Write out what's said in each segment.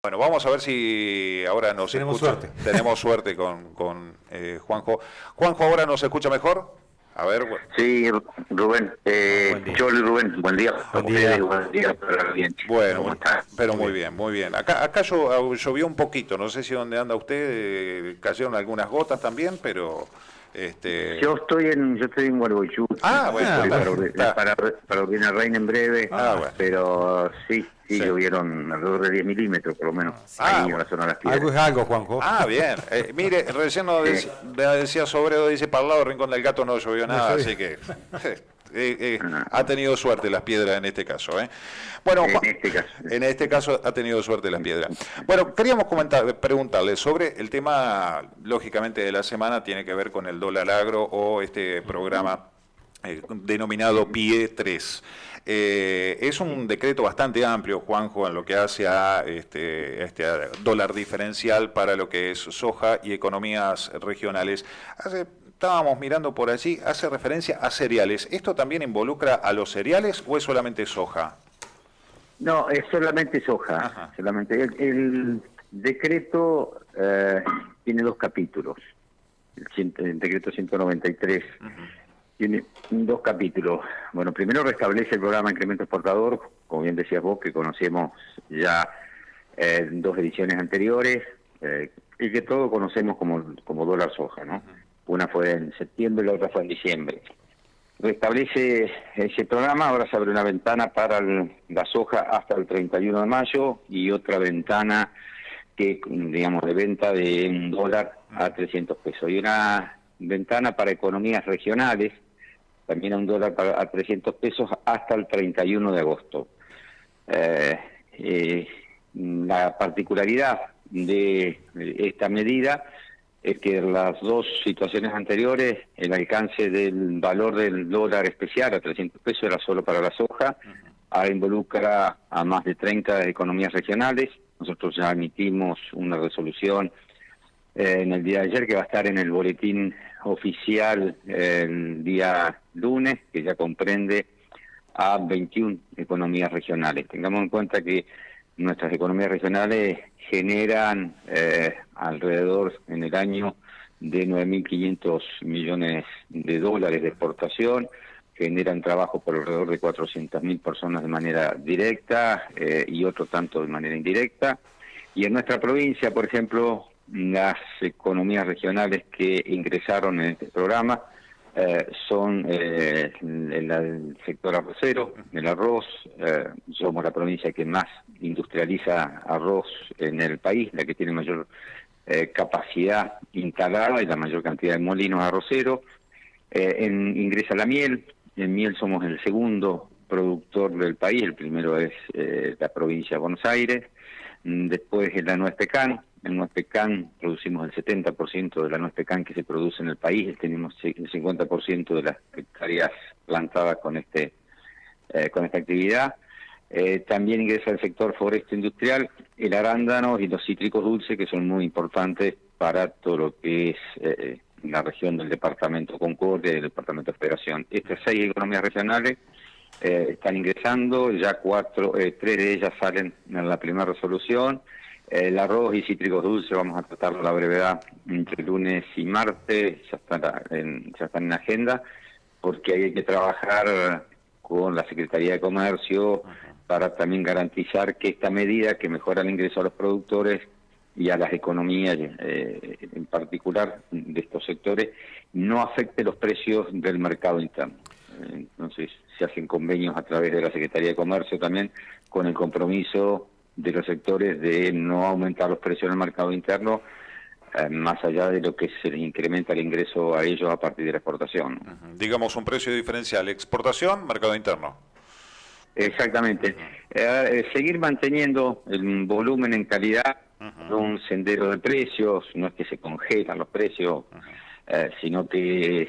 Bueno, vamos a ver si ahora nos Tenemos escucha. suerte. Tenemos suerte con Juanjo. Juanjo, ¿ahora nos escucha mejor? A ver, Sí, Rubén, Buen día. yo Rubén, buen día para Buen ustedes, día. buen día para la audiencia. bueno, ¿Cómo están? pero Muy muy bien. bien, muy bien. Acá llovió un poquito, no sé si donde anda usted, cayeron algunas gotas también, pero Yo estoy en Gualeguaychú. Bueno, Ah, Estoy está. para Urbina Reina en breve, Bueno. pero sí, Sí. llovieron alrededor de 10 milímetros por lo menos, Ah, ahí en la zona de las Piedras. Algo es algo, Juanjo. Bien. Mire, recién nos Sí. decía Sobredo, dice, para el lado Rincón del Gato no llovió nada, llovió. así que ha tenido suerte Las Piedras en este caso. Bueno, En Juan, este caso. en este caso ha tenido suerte Las Piedras. Bueno, queríamos preguntarle sobre el tema, lógicamente, de la semana, tiene que ver con el dólar agro o este programa denominado PIE 3. Es un decreto bastante amplio, Juanjo, en lo que hace a este dólar diferencial para lo que es soja y economías regionales. Estábamos mirando por allí, hace referencia a cereales. ¿Esto también involucra a los cereales o es solamente soja? No, es solamente soja. Ajá. Solamente el decreto tiene dos capítulos. El decreto 193 tiene dos capítulos. Bueno, primero restablece el programa de incremento exportador, como bien decías vos, que conocemos ya en dos ediciones anteriores, y que todos conocemos como dólar soja, ¿no? Una fue en septiembre y la otra fue en diciembre. Restablece ese programa, ahora se abre una ventana para la soja hasta el 31 de mayo y otra ventana que, digamos, de venta de $1 a 300 pesos. Y una ventana para economías regionales, también a $1 a 300 pesos hasta el 31 de agosto. La particularidad de esta medida es que en las dos situaciones anteriores el alcance del valor del dólar especial a 300 pesos era solo para la soja, ahora involucra a más de 30 economías regionales. Nosotros ya emitimos una resolución en el día de ayer que va a estar en el boletín oficial el día lunes, que ya comprende a 21 economías regionales. Tengamos en cuenta que nuestras economías regionales generan alrededor en el año de 9.500 millones de dólares de exportación, generan trabajo por alrededor de 400.000 personas de manera directa y otro tanto de manera indirecta. Y en nuestra provincia, por ejemplo, las economías regionales que ingresaron en este programa son el sector arrocero, el arroz. Somos la provincia que más industrializa arroz en el país, la que tiene mayor capacidad instalada y la mayor cantidad de molinos arroceros. Ingresa la miel. En miel somos el segundo productor del país, el primero es la provincia de Buenos Aires. Después es la nuez pecan. En nuez pecan producimos el 70% de la nuez pecan que se produce en el país. Tenemos el 50% de las hectáreas plantadas con esta actividad. También ingresa el sector forestal industrial, el arándano y los cítricos dulces, que son muy importantes para todo lo que es la región del departamento Concordia y el departamento Federación. Estas 6 economías regionales están ingresando, ya 3 de ellas salen en la primera resolución. El arroz y cítricos dulces vamos a tratarlo a la brevedad entre lunes y martes, ya están en agenda, porque hay que trabajar con la Secretaría de Comercio para también garantizar que esta medida que mejora el ingreso a los productores y a las economías en particular de estos sectores no afecte los precios del mercado interno. Entonces se hacen convenios a través de la Secretaría de Comercio también con el compromiso de los sectores de no aumentar los precios en el mercado interno más allá de lo que se les incrementa el ingreso a ellos a partir de la exportación. Digamos un precio diferencial, exportación, mercado interno. Exactamente. Seguir manteniendo el volumen en calidad, un sendero de precios, no es que se congelan los precios, sino que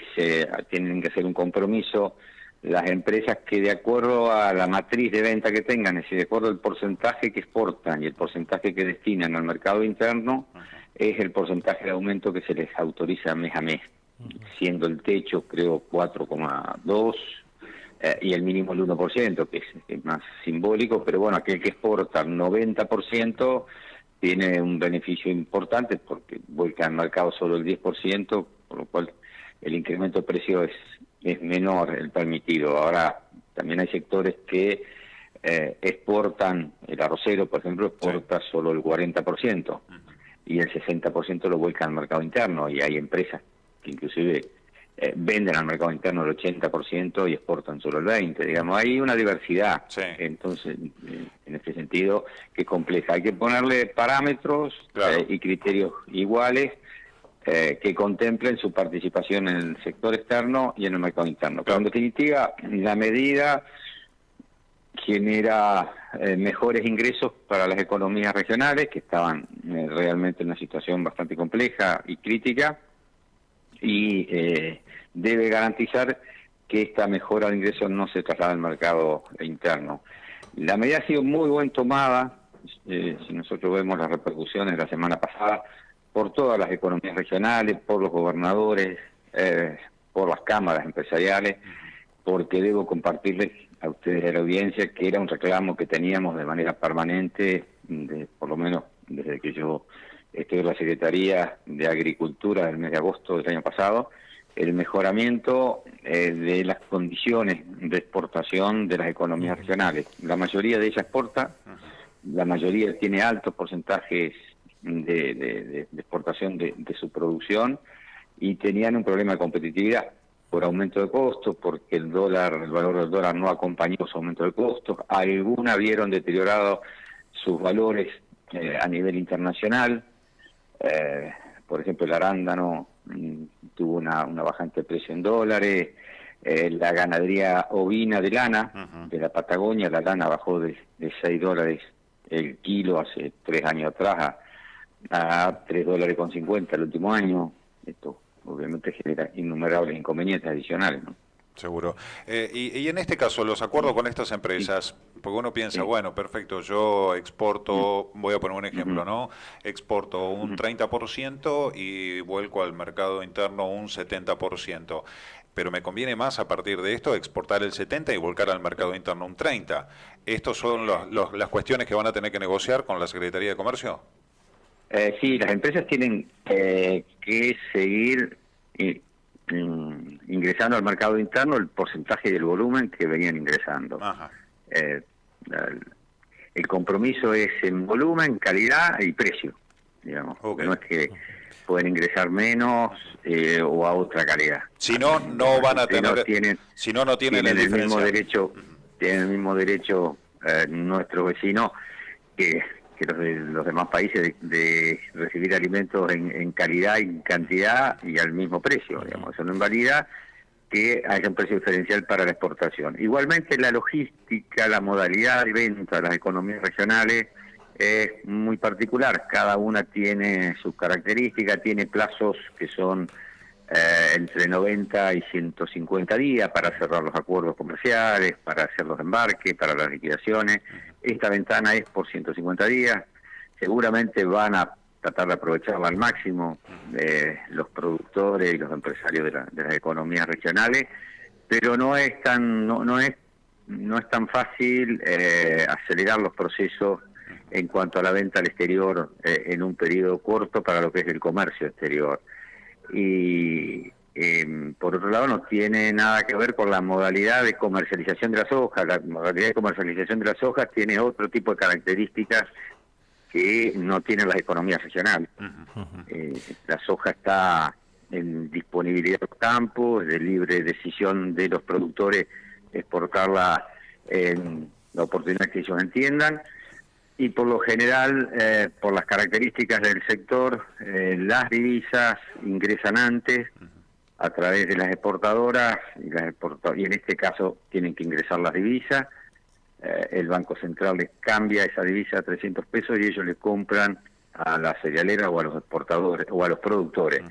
tienen que hacer un compromiso las empresas que de acuerdo a la matriz de venta que tengan, es decir, de acuerdo al porcentaje que exportan y el porcentaje que destinan al mercado interno, es el porcentaje de aumento que se les autoriza mes a mes, siendo el techo creo 4,2 y el mínimo el 1%, que es más simbólico, pero bueno, aquel que exporta el 90% tiene un beneficio importante porque vuelca al mercado solo el 10%, por lo cual el incremento de precio es menor el permitido. Ahora, también hay sectores que exportan, el arrocero, por ejemplo, exporta solo el 40%, y el 60% lo vuelca al mercado interno, y hay empresas que inclusive venden al mercado interno el 80% y exportan solo el 20%. Digamos, hay una diversidad, entonces, en este sentido, que es compleja. Hay que ponerle parámetros y criterios iguales que contemplen su participación en el sector externo y en el mercado interno. Pero en definitiva, la medida genera mejores ingresos para las economías regionales, que estaban realmente en una situación bastante compleja y crítica, y debe garantizar que esta mejora de ingresos no se traslade al mercado interno. La medida ha sido muy bien tomada, si nosotros vemos las repercusiones de la semana pasada, por todas las economías regionales, por los gobernadores, por las cámaras empresariales, porque debo compartirles a ustedes de la audiencia que era un reclamo que teníamos de manera permanente, por lo menos desde que yo estoy en la Secretaría de Agricultura del mes de agosto del año pasado, el mejoramiento de las condiciones de exportación de las economías regionales. La mayoría de ellas exporta, la mayoría tiene altos porcentajes de exportación de su producción, y tenían un problema de competitividad por aumento de costos, porque el valor del dólar no acompañó su aumento de costos. Algunas vieron deteriorado sus valores a nivel internacional. Por ejemplo, el arándano tuvo una bajante de precio en dólares. La ganadería ovina de lana de la Patagonia, la lana bajó de $6 el kilo hace 3 años atrás a $3.50 el último año. Esto obviamente genera innumerables inconvenientes adicionales, ¿no? Seguro. Y en este caso, los acuerdos con estas empresas, porque uno piensa, bueno, perfecto, yo exporto, voy a poner un ejemplo, ¿no? Exporto un 30% y vuelco al mercado interno un 70%. Pero me conviene más a partir de esto exportar el 70% y volcar al mercado interno un 30%. ¿Estos son las cuestiones que van a tener que negociar con la Secretaría de Comercio? Sí, las empresas tienen que seguir ingresando al mercado interno el porcentaje del volumen que venían ingresando. El compromiso es en volumen, calidad y precio, digamos. No es que pueden ingresar menos o a otra calidad. Si no, no van a tener. No tienen el mismo derecho. Tienen el mismo derecho nuestros vecinos que los demás países de recibir alimentos en calidad y en cantidad y al mismo precio, digamos. Eso no invalida que haya un precio diferencial para la exportación. Igualmente, la logística, la modalidad de venta de las economías regionales es muy particular. Cada una tiene sus características, tiene plazos que son entre 90 y 150 días para cerrar los acuerdos comerciales, para hacer los embarques, para las liquidaciones. Esta ventana es por 150 días. Seguramente van a tratar de aprovecharla al máximo los productores y los empresarios de las economías regionales, pero no es tan fácil acelerar los procesos en cuanto a la venta al exterior en un periodo corto para lo que es el comercio exterior. Y por otro lado, no tiene nada que ver con la modalidad de comercialización de las hojas. La modalidad de comercialización de las hojas tiene otro tipo de características que no tienen las economías regionales. La soja está en disponibilidad de los campos, de libre decisión de los productores exportarla en la oportunidad que ellos entiendan, y por lo general, por las características del sector, las divisas ingresan antes a través de las exportadoras, y en este caso tienen que ingresar las divisas. El Banco Central les cambia esa divisa a 300 pesos y ellos le compran a la cerealera o a los exportadores o a los productores.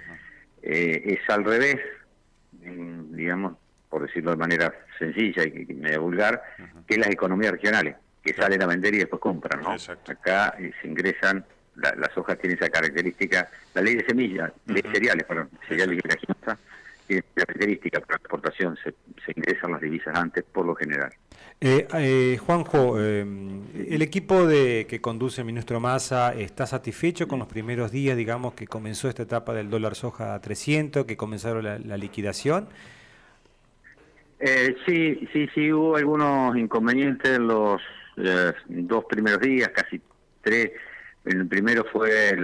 Es al revés, digamos, por decirlo de manera sencilla y medio vulgar, que las economías regionales, que salen a vender y después compran, ¿no? Acá se ingresan, las hojas tienen esa característica, la ley de semillas, de cereales, cereales y leguminosa, tiene características para la exportación, se se ingresan las divisas antes por lo general. Juanjo, el equipo que conduce el ministro Massa, ¿está satisfecho con los primeros días, digamos, que comenzó esta etapa del dólar soja a 300, que comenzaron la liquidación? Sí, hubo algunos inconvenientes en los 2 primeros días, casi 3. El primero fue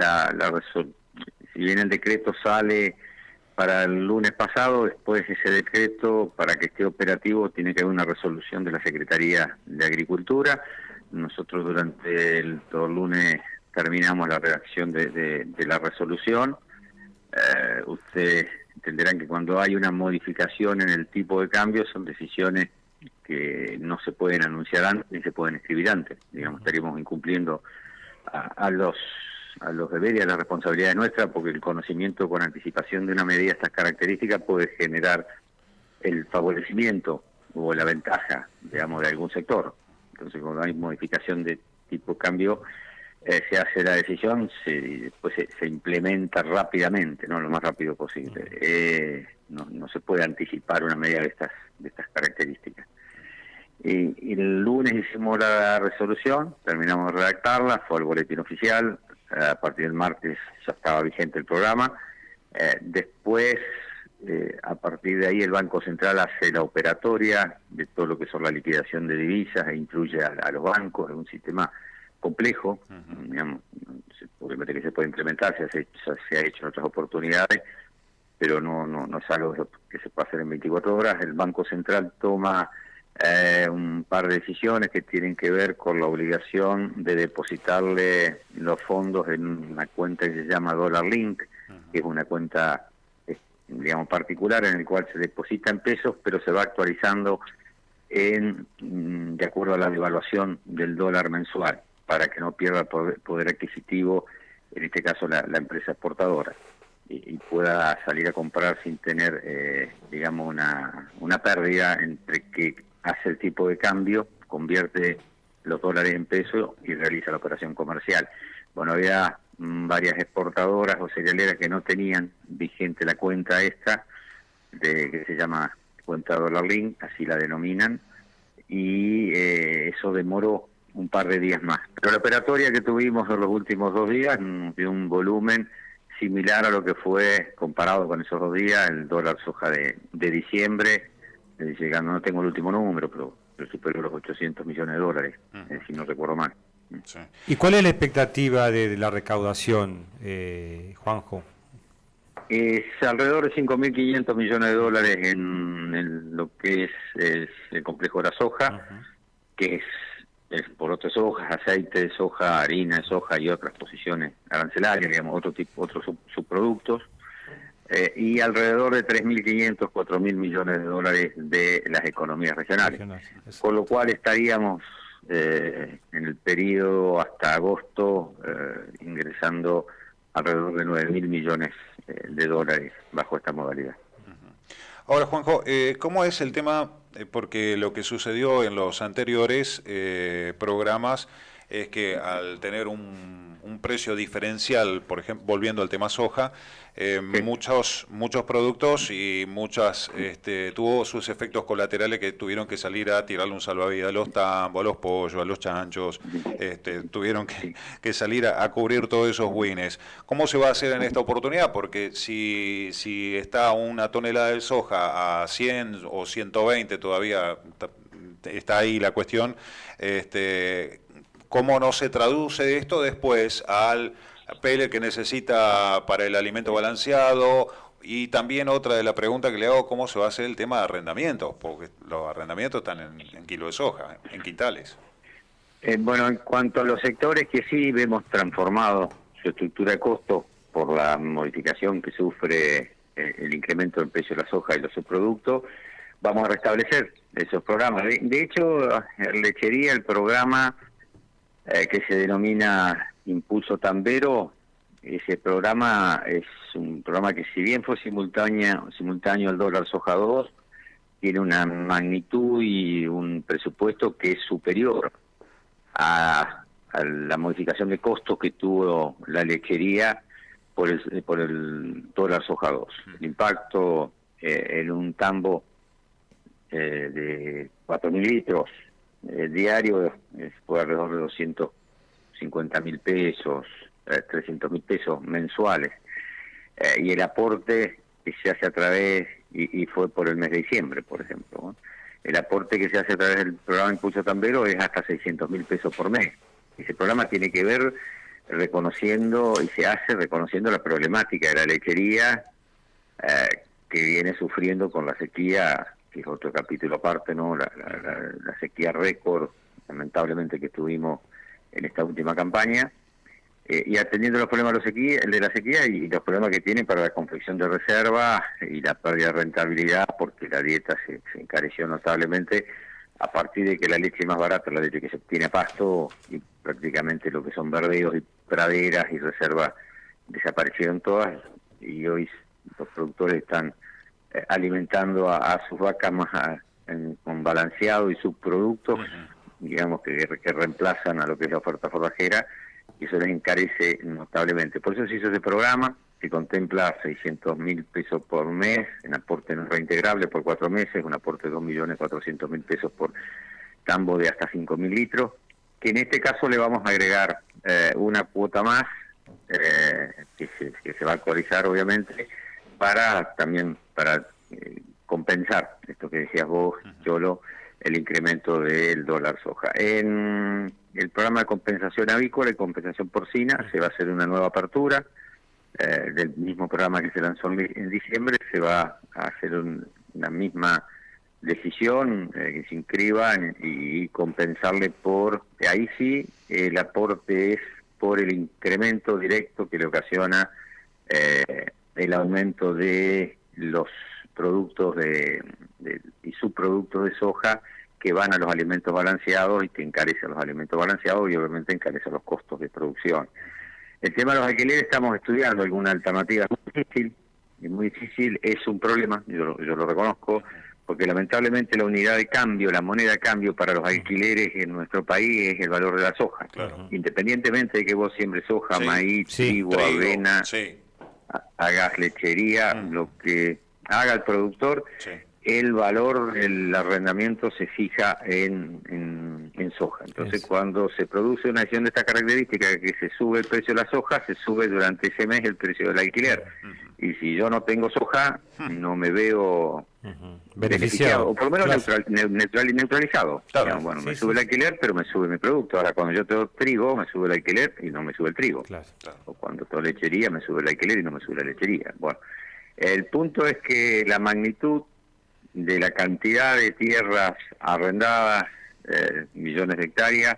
si bien el decreto sale para el lunes pasado, después ese decreto, para que esté operativo, tiene que haber una resolución de la Secretaría de Agricultura. Nosotros durante todo el lunes terminamos la redacción de la resolución. Ustedes entenderán que cuando hay una modificación en el tipo de cambio son decisiones que no se pueden anunciar antes ni se pueden escribir antes. Digamos, estaríamos incumpliendo a los deberes y a las responsabilidades nuestras, porque el conocimiento con anticipación de una medida de estas características puede generar el favorecimiento o la ventaja, digamos, de algún sector. Entonces, cuando hay modificación de tipo de cambio, se hace la decisión, después se implementa rápidamente, ¿no? Lo más rápido posible. No se puede anticipar una medida de estas características. Y el lunes hicimos la resolución, terminamos de redactarla, fue al boletín oficial. A partir del martes ya estaba vigente el programa. Después, a partir de ahí, el Banco Central hace la operatoria de todo lo que son la liquidación de divisas e incluye a los bancos. Es un sistema complejo, digamos, obviamente que se puede implementar, se ha hecho en otras oportunidades, pero no es algo que se puede hacer en 24 horas. El Banco Central toma un par de decisiones que tienen que ver con la obligación de depositarle los fondos en una cuenta que se llama Dollar Link, que es una cuenta, digamos, particular en el cual se deposita en pesos, pero se va actualizando de acuerdo a la devaluación del dólar mensual, para que no pierda poder adquisitivo, en este caso la empresa exportadora, y pueda salir a comprar sin tener, digamos, una pérdida entre que hace el tipo de cambio, convierte los dólares en pesos y realiza la operación comercial. Bueno, había varias exportadoras o cerealeras que no tenían vigente la cuenta esta, que se llama cuenta Dollar Link, así la denominan, y eso demoró un par de días más. Pero la operatoria que tuvimos en los últimos 2 días dio un volumen similar a lo que fue, comparado con esos 2 días, el dólar soja de diciembre, llegando, no tengo el último número, pero superó los 800 millones de dólares, si no recuerdo mal. Sí. ¿Y cuál es la expectativa de la recaudación, Juanjo? Es alrededor de 5.500 millones de dólares en lo que es el complejo de la soja, que es poroto de soja, aceite de soja, harina de soja y otras posiciones arancelarias, digamos, otros subproductos. Y alrededor de 3.500, 4.000 millones de dólares de las economías regionales. Con lo cual estaríamos en el periodo hasta agosto ingresando alrededor de 9.000 millones de dólares bajo esta modalidad. Ahora, Juanjo, ¿cómo es el tema? Porque lo que sucedió en los anteriores programas es que al tener un precio diferencial, por ejemplo, volviendo al tema soja, muchos productos y tuvo sus efectos colaterales que tuvieron que salir a tirarle un salvavidas a los tambos, a los pollos, a los chanchos, tuvieron que salir a cubrir todos esos wines. ¿Cómo se va a hacer en esta oportunidad? Porque si está una tonelada de soja a 100 o 120, todavía está ahí la cuestión, ¿cómo no se traduce esto después al pellet que necesita para el alimento balanceado? Y también otra de la pregunta que le hago, ¿cómo se va a hacer el tema de arrendamientos? Porque los arrendamientos están en kilos de soja, en quintales. Bueno, en cuanto a los sectores que sí vemos transformado su estructura de costo por la modificación que sufre el incremento del precio de la soja y los subproductos, vamos a restablecer esos programas. De hecho, en lechería, el programa que se denomina Impulso Tambero, ese programa es un programa que, si bien fue simultáneo al dólar soja 2, tiene una magnitud y un presupuesto que es superior a la modificación de costos que tuvo la lechería por el dólar soja 2. El impacto en un tambo de 4.000 litros diarios fue alrededor de 250.000 pesos, 300.000 pesos mensuales. Y el aporte que se hace a través, y fue por el mes de diciembre, por ejemplo, ¿no? El aporte que se hace a través del programa Impulso Tambero es hasta 600.000 pesos por mes. Ese programa tiene que ver reconociendo, y se hace reconociendo la problemática de la lechería que viene sufriendo con la sequía, que es otro capítulo aparte, ¿no? La sequía récord, lamentablemente, que tuvimos en esta última campaña, y atendiendo los problemas de la sequía y los problemas que tiene para la confección de reserva y la pérdida de rentabilidad, porque la dieta se encareció notablemente a partir de que la leche más barata, la leche que se obtiene a pasto, y prácticamente lo que son verdeos y praderas y reservas desaparecieron todas, y hoy los productores están alimentando a sus vacas más con balanceado y subproductos, digamos, que reemplazan a lo que es la oferta forrajera, y eso les encarece notablemente. Por eso se hizo ese programa, que contempla 600.000 pesos por mes, en aporte no reintegrable por 4 meses, un aporte de 2.400.000 pesos por tambo de hasta 5.000 litros, que en este caso le vamos a agregar una cuota más, que se va a actualizar obviamente, para compensar esto que decías vos, Cholo, el incremento del dólar soja. En el programa de compensación avícola y compensación porcina se va a hacer una nueva apertura del mismo programa que se lanzó en diciembre. Se va a hacer una misma decisión, que se inscriban y compensarle ahí sí el aporte es por el incremento directo que le ocasiona el aumento de los productos y subproductos de soja que van a los alimentos balanceados y que encarecen los alimentos balanceados y obviamente encarecen los costos de producción. El tema de los alquileres, estamos estudiando alguna alternativa. Es muy difícil, es un problema, yo lo reconozco, porque lamentablemente la unidad de cambio, la moneda de cambio para los alquileres en nuestro país es el valor de la soja. Claro. Independientemente de que vos siembres soja, maíz, trigo, avena, hagas lechería, lo que haga el productor, el valor del arrendamiento se fija en soja. Entonces, cuando se produce una acción de esta característica, que se sube el precio de la soja, se sube durante ese mes el precio del alquiler. Y si yo no tengo soja, no me veo beneficiado, o por lo menos neutralizado. Claro. Digamos, bueno, me sube el alquiler, pero me sube mi producto. Ahora, cuando yo tengo trigo, me sube el alquiler y no me sube el trigo. O cuando tengo lechería, me sube el alquiler y no me sube la lechería. Bueno, el punto es que la magnitud de la cantidad de tierras arrendadas, millones de hectáreas,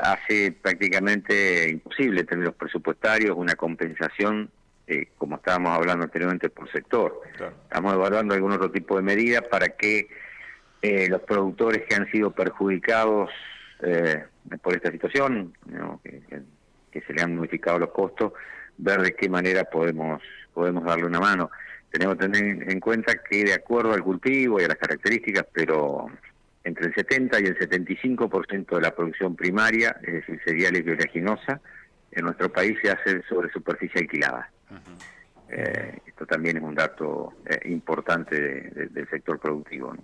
hace prácticamente imposible en términos presupuestarios una compensación, como estábamos hablando anteriormente, por sector. Claro. Estamos evaluando algún otro tipo de medidas para que los productores que han sido perjudicados por esta situación, ¿no? que se le han modificado los costos, ver de qué manera podemos darle una mano. Tenemos que tener en cuenta que, de acuerdo al cultivo y a las características, pero entre el 70 y el 75% de la producción primaria, es decir, cereales y oleaginosa, en nuestro país se hace sobre superficie alquilada. Esto también es un dato importante del sector productivo, ¿no?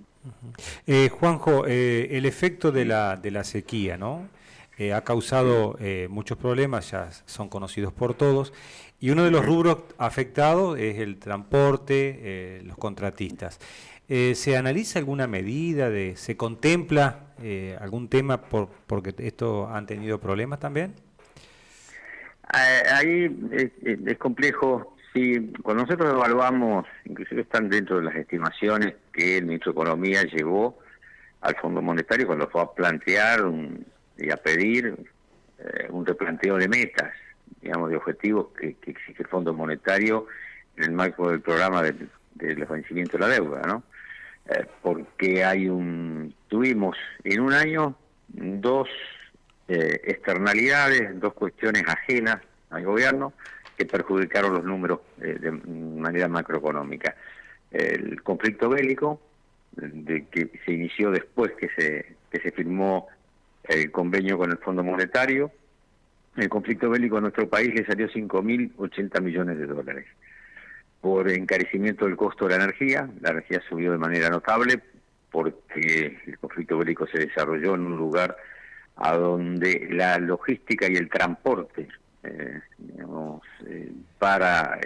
Juanjo, el efecto de la sequía, ¿no? Ha causado muchos problemas, ya son conocidos por todos, y uno de los rubros afectados es el transporte, los contratistas. ¿Se analiza alguna medida, se contempla algún tema porque esto han tenido problemas también? Ahí es complejo. Sí, cuando nosotros evaluamos, inclusive están dentro de las estimaciones que el ministro de Economía llevó al Fondo Monetario cuando fue a plantear y a pedir un replanteo de metas, digamos, de objetivos que exige el Fondo Monetario en el marco del programa del vencimiento de la deuda, ¿no? Porque tuvimos en un año dos externalidades, dos cuestiones ajenas al gobierno que perjudicaron los números de manera macroeconómica. El conflicto bélico, que se inició después que se firmó el convenio con el Fondo Monetario. El conflicto bélico en nuestro país le salió 5.080 millones de dólares. Por encarecimiento del costo de la energía subió de manera notable, porque el conflicto bélico se desarrolló en un lugar a donde la logística y el transporte, para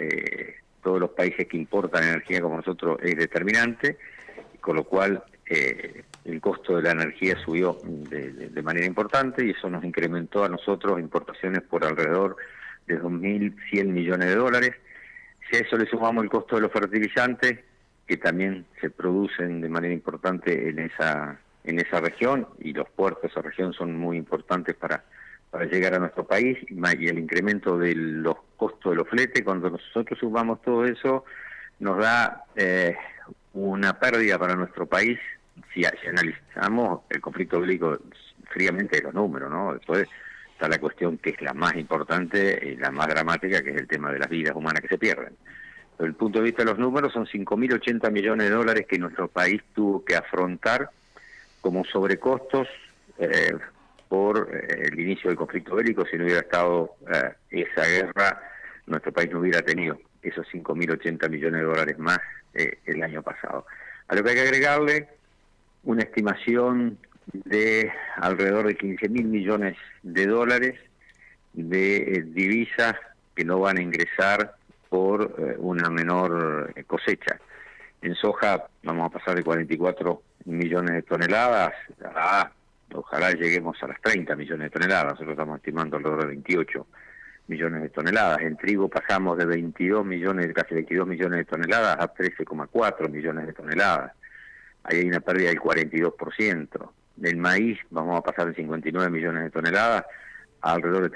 todos los países que importan energía como nosotros es determinante, con lo cual el costo de la energía subió de manera importante y eso nos incrementó a nosotros importaciones por alrededor de 2.100 millones de dólares. Si a eso le sumamos el costo de los fertilizantes, que también se producen de manera importante en esa región, y los puertos de esa región son muy importantes para llegar a nuestro país, y el incremento de los costos de los fletes, cuando nosotros sumamos todo eso, nos da una pérdida para nuestro país. Si analizamos el conflicto bélico fríamente, los números, ¿no? Después está la cuestión que es la más importante y la más dramática, que es el tema de las vidas humanas que se pierden. Desde el punto de vista de los números, son 5.080 millones de dólares que nuestro país tuvo que afrontar como sobrecostos por el inicio del conflicto bélico. Si no hubiera estado esa guerra, nuestro país no hubiera tenido esos 5.080 millones de dólares más el año pasado. A lo que hay que agregarle una estimación de alrededor de 15.000 millones de dólares de divisas que no van a ingresar por una menor cosecha. En soja vamos a pasar de 44 millones de toneladas a, ojalá lleguemos a las 30 millones de toneladas. Nosotros estamos estimando alrededor de 28 millones de toneladas. En trigo pasamos de 22 millones, casi 22 millones de toneladas a 13,4 millones de toneladas. Ahí hay una pérdida del 42%. Del maíz vamos a pasar de 59 millones de toneladas a alrededor de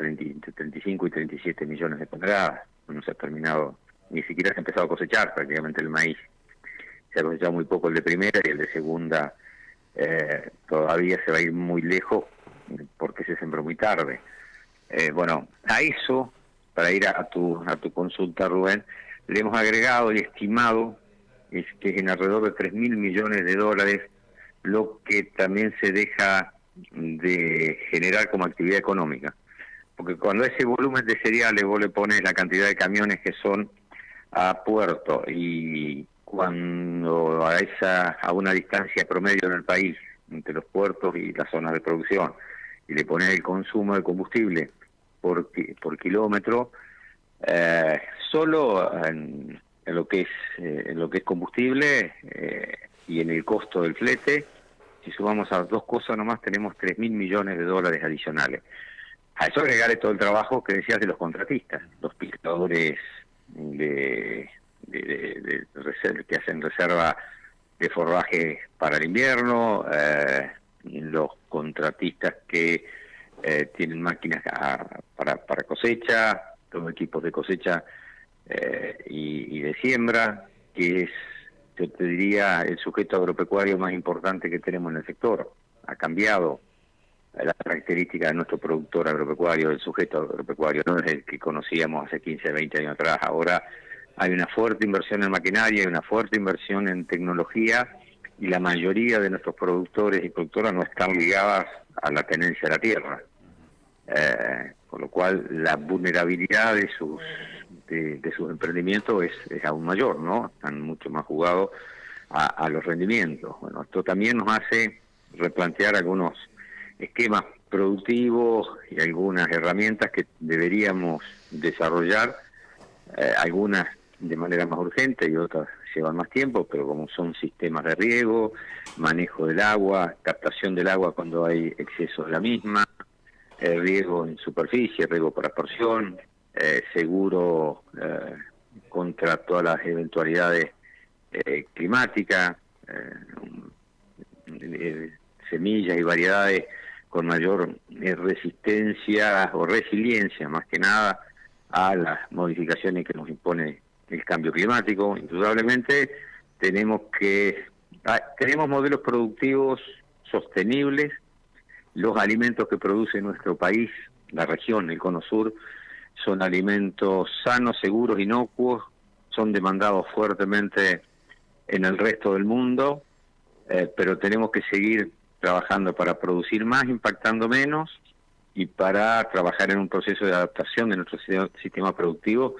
35 y 37 millones de toneladas. No se ha terminado, ni siquiera se ha empezado a cosechar prácticamente el maíz. Se ha cosechado muy poco el de primera y el de segunda todavía se va a ir muy lejos porque se sembró muy tarde. Bueno, a eso, para ir a tu consulta, Rubén, le hemos agregado y estimado que es en alrededor de 3.000 millones de dólares lo que también se deja de generar como actividad económica. Porque cuando ese volumen de cereales vos le pones la cantidad de camiones que son a puerto, y cuando a una distancia promedio en el país entre los puertos y las zonas de producción, y le pones el consumo de combustible por kilómetro, solo en lo que es combustible y en el costo del flete, si sumamos a las dos cosas nomás, tenemos 3.000 millones de dólares adicionales. A eso agregarle todo el trabajo que decías de los contratistas, los picadores que hacen reserva de forraje para el invierno, los contratistas que tienen máquinas para cosecha, los equipos de cosecha y de siembra, que es, yo te diría, el sujeto agropecuario más importante que tenemos en el sector. Ha cambiado la característica de nuestro productor agropecuario, el sujeto agropecuario, no es el que conocíamos hace 15, 20 años atrás. Ahora hay una fuerte inversión en maquinaria, hay una fuerte inversión en tecnología, y la mayoría de nuestros productores y productoras no están ligadas a la tenencia de la tierra. Con lo cual la vulnerabilidad de sus emprendimientos es aún mayor, ¿no? Están mucho más jugados a los rendimientos. Bueno, esto también nos hace replantear algunos esquemas productivos y algunas herramientas que deberíamos desarrollar, algunas de manera más urgente y otras llevan más tiempo, pero como son sistemas de riego, manejo del agua, captación del agua cuando hay exceso de la misma, riego en superficie, riego por aspersión, seguro contra todas las eventualidades climáticas, semillas y variedades con mayor resistencia o resiliencia, más que nada, a las modificaciones que nos impone el cambio climático. Indudablemente tenemos modelos productivos sostenibles. Los alimentos que produce nuestro país, la región, el Cono Sur, son alimentos sanos, seguros, inocuos, son demandados fuertemente en el resto del mundo, pero tenemos que seguir trabajando para producir más, impactando menos, y para trabajar en un proceso de adaptación de nuestro sistema productivo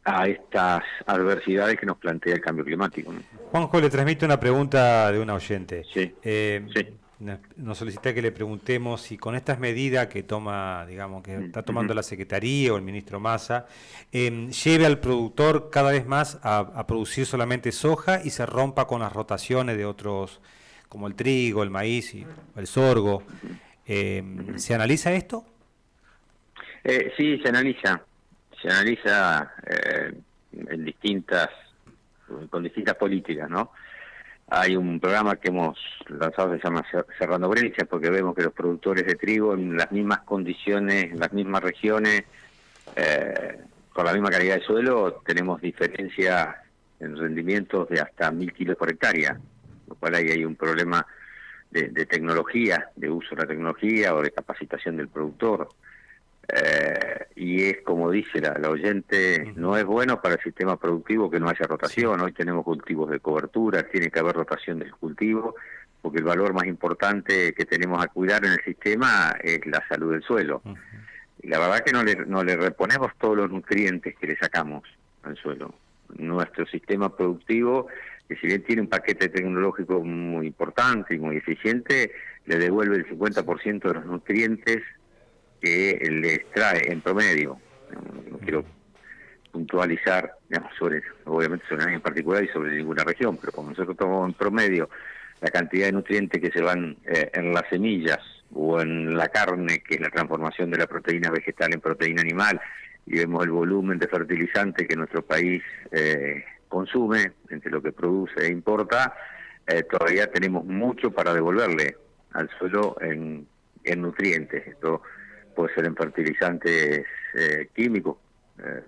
a estas adversidades que nos plantea el cambio climático, ¿no? Juanjo, le transmite una pregunta de una oyente. Sí, sí. Nos solicita que le preguntemos si con estas medidas que toma, digamos, que está tomando la Secretaría o el ministro Massa, lleve al productor cada vez más a producir solamente soja y se rompa con las rotaciones de otros, como el trigo, el maíz y el sorgo. ¿Se analiza esto? Sí, se analiza en con distintas políticas, ¿no? Hay un programa que hemos lanzado que se llama Cerrando Brechas, porque vemos que los productores de trigo en las mismas condiciones, en las mismas regiones, con la misma calidad de suelo, tenemos diferencias en rendimientos de hasta 1.000 kilos por hectárea, lo cual ahí hay un problema de tecnología, de uso de la tecnología o de capacitación del productor. Y es como dice la oyente, no es bueno para el sistema productivo que no haya rotación. Hoy tenemos cultivos de cobertura, tiene que haber rotación del cultivo, porque el valor más importante que tenemos a cuidar en el sistema es la salud del suelo. Y la verdad que no le reponemos todos los nutrientes que le sacamos al suelo. Nuestro sistema productivo, que si bien tiene un paquete tecnológico muy importante y muy eficiente, le devuelve el 50% de los nutrientes que le extrae en promedio. No quiero puntualizar, digamos, obviamente sobre nadie en particular y sobre ninguna región, pero como nosotros tomamos en promedio la cantidad de nutrientes que se van en las semillas o en la carne, que es la transformación de la proteína vegetal en proteína animal, y vemos el volumen de fertilizante que nuestro país consume, entre lo que produce e importa, todavía tenemos mucho para devolverle al suelo en nutrientes. Esto puede ser en fertilizantes químicos,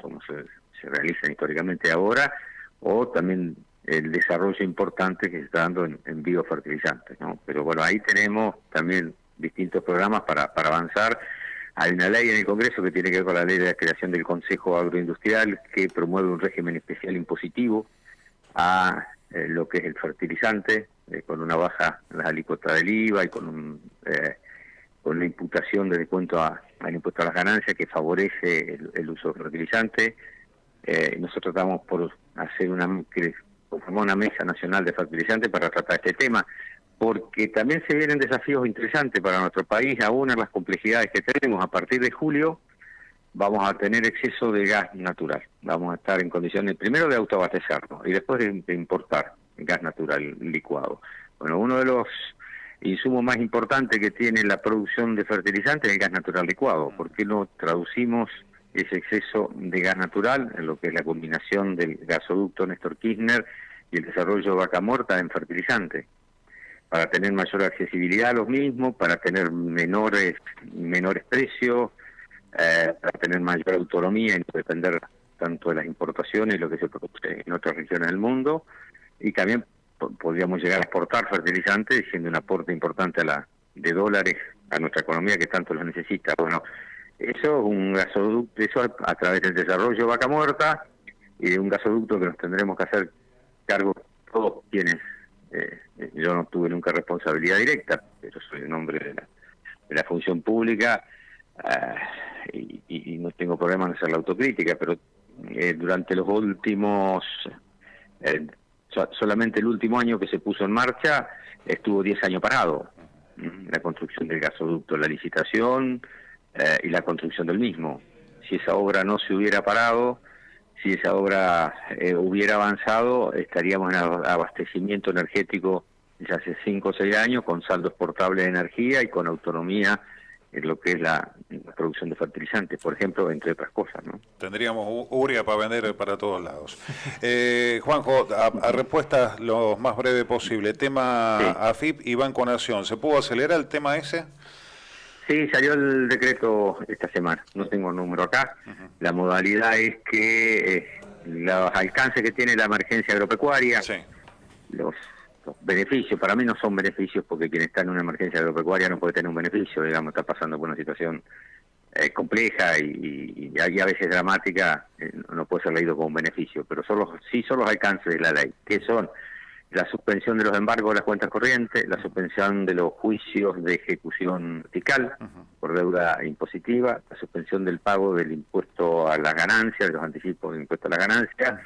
como se realizan históricamente ahora, o también el desarrollo importante que se está dando en biofertilizantes, ¿no? Pero bueno, ahí tenemos también distintos programas para avanzar. Hay una ley en el Congreso que tiene que ver con la ley de la creación del Consejo Agroindustrial, que promueve un régimen especial impositivo a lo que es el fertilizante, con una baja en las alícuotas del IVA y con la imputación de descuento al impuesto a las ganancias que favorece el uso de fertilizante. Nosotros estamos por hacer conformar una mesa nacional de fertilizantes para tratar este tema, porque también se vienen desafíos interesantes para nuestro país, aún en las complejidades que tenemos. A partir de julio vamos a tener exceso de gas natural, vamos a estar en condiciones primero de autoabastecernos y después de importar gas natural licuado. Bueno, uno de los insumos más importantes que tiene la producción de fertilizantes es el gas natural licuado. ¿Por qué no traducimos ese exceso de gas natural en lo que es la combinación del gasoducto Néstor Kirchner y el desarrollo de Vaca Muerta en fertilizante? Para tener mayor accesibilidad a los mismos, para tener menores precios, para tener mayor autonomía y no depender tanto de las importaciones y lo que se produce en otras regiones del mundo, y también podríamos llegar a exportar fertilizantes, siendo un aporte importante de dólares a nuestra economía que tanto los necesita. Bueno, eso es un gasoducto, eso a través del desarrollo de Vaca Muerta y de un gasoducto que nos tendremos que hacer cargo todos quienes, yo no tuve nunca responsabilidad directa, pero soy un hombre de la función pública, y no tengo problema en hacer la autocrítica, pero durante los últimos, solamente el último año que se puso en marcha, estuvo 10 años parado, la construcción del gasoducto, la licitación y la construcción del mismo. Si esa obra no se hubiera parado, si esa obra hubiera avanzado, estaríamos en abastecimiento energético ya hace 5 o 6 años, con saldo exportable de energía y con autonomía en lo que es la producción de fertilizantes, por ejemplo, entre otras cosas, ¿no? Tendríamos urea para vender para todos lados. Juanjo, a respuestas lo más breve posible. Tema Sí. AFIP y Banco Nación, ¿se pudo acelerar el tema ese? Sí, salió el decreto esta semana, no tengo el número acá. La modalidad es que los alcances que tiene la emergencia agropecuaria, Sí. los beneficios, para mí no son beneficios, porque quien está en una emergencia agropecuaria no puede tener un beneficio, digamos, está pasando por una situación compleja y a veces dramática, no puede ser leído como un beneficio, pero sí son los alcances de la ley, que son la suspensión de los embargos de las cuentas corrientes, la suspensión de los juicios de ejecución fiscal por deuda impositiva, la suspensión del pago del impuesto a las ganancias, de los anticipos de impuesto a las ganancias,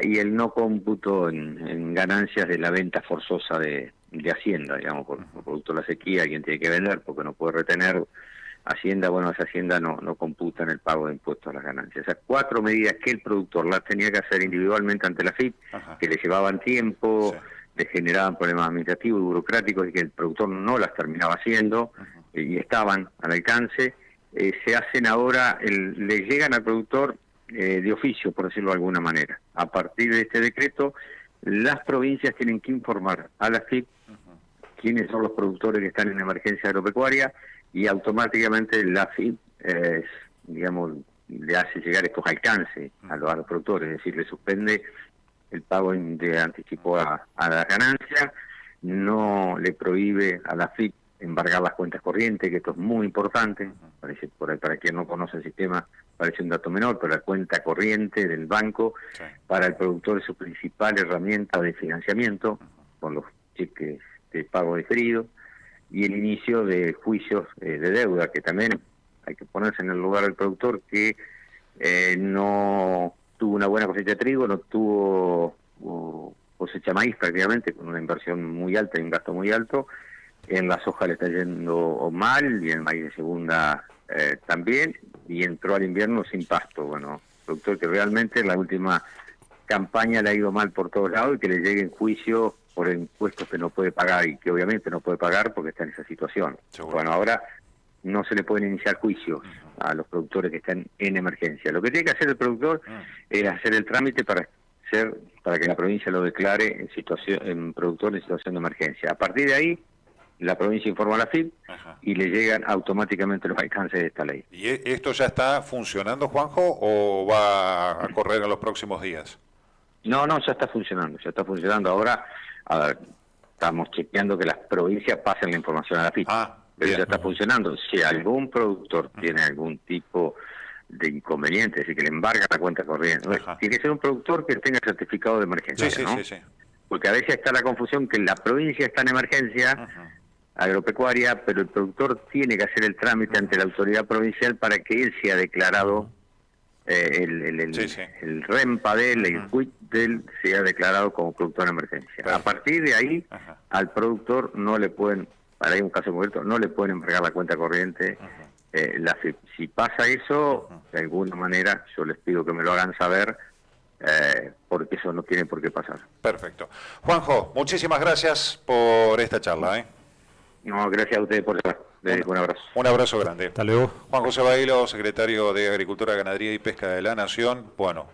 y el no cómputo en ganancias de la venta forzosa de Hacienda, digamos, por producto de la sequía, alguien tiene que vender porque no puede retener Hacienda, bueno, esa Hacienda no computa en el pago de impuestos a las ganancias. Esas 4 medidas que el productor las tenía que hacer individualmente ante la FIP, que le llevaban tiempo, le generaban problemas administrativos y burocráticos y que el productor no las terminaba haciendo y estaban al alcance, se hacen ahora, le llegan al productor de oficio, por decirlo de alguna manera. A partir de este decreto, las provincias tienen que informar a la FIP quiénes son los productores que están en emergencia agropecuaria, y automáticamente la FIP, digamos, le hace llegar estos alcances a los productores, es decir, le suspende el pago de anticipo a las ganancias, no le prohíbe a la FIP embargar las cuentas corrientes, que esto es muy importante, parece para quien no conoce el sistema parece un dato menor, pero la cuenta corriente del banco para el productor es su principal herramienta de financiamiento, con los cheques de pago diferido, y el inicio de juicios de deuda, que también hay que ponerse en el lugar del productor que no tuvo una buena cosecha de trigo, no tuvo cosecha de maíz prácticamente, con una inversión muy alta y un gasto muy alto, en la soja le está yendo mal, y en el maíz de segunda también, y entró al invierno sin pasto. Bueno, productor que realmente en la última campaña le ha ido mal por todos lados y que le lleguen juicios por impuestos que no puede pagar y que obviamente no puede pagar porque está en esa situación. Seguro. Bueno, ahora no se le pueden iniciar juicios a los productores que están en emergencia. Lo que tiene que hacer el productor es hacer el trámite para que la provincia lo declare en productor en situación de emergencia. A partir de ahí, la provincia informa a la FIP y le llegan automáticamente los alcances de esta ley. ¿Y esto ya está funcionando, Juanjo, o va a correr en los próximos días? No, ya está funcionando. Ahora, a ver, estamos chequeando que las provincias pasen la información a la FIP. Pero ya está funcionando. Si algún productor tiene algún tipo de inconveniente, es decir, que le embarga la cuenta corriente, tiene que ser un productor que tenga certificado de emergencia, ¿no? Sí. Porque a veces está la confusión que la provincia está en emergencia agropecuaria, pero el productor tiene que hacer el trámite ante la autoridad provincial para que él sea declarado, el REMPA de él, el quit de él, sea declarado como productor en emergencia. Perfecto. A partir de ahí, al productor no le pueden, para un caso concreto, no le pueden embargar la cuenta corriente. Si pasa eso, de alguna manera, yo les pido que me lo hagan saber, porque eso no tiene por qué pasar. Perfecto. Juanjo, muchísimas gracias por esta charla. No, gracias a ustedes por un abrazo. Un abrazo grande. Hasta luego. Juan José Bailo, secretario de Agricultura, Ganadería y Pesca de la Nación. Bueno.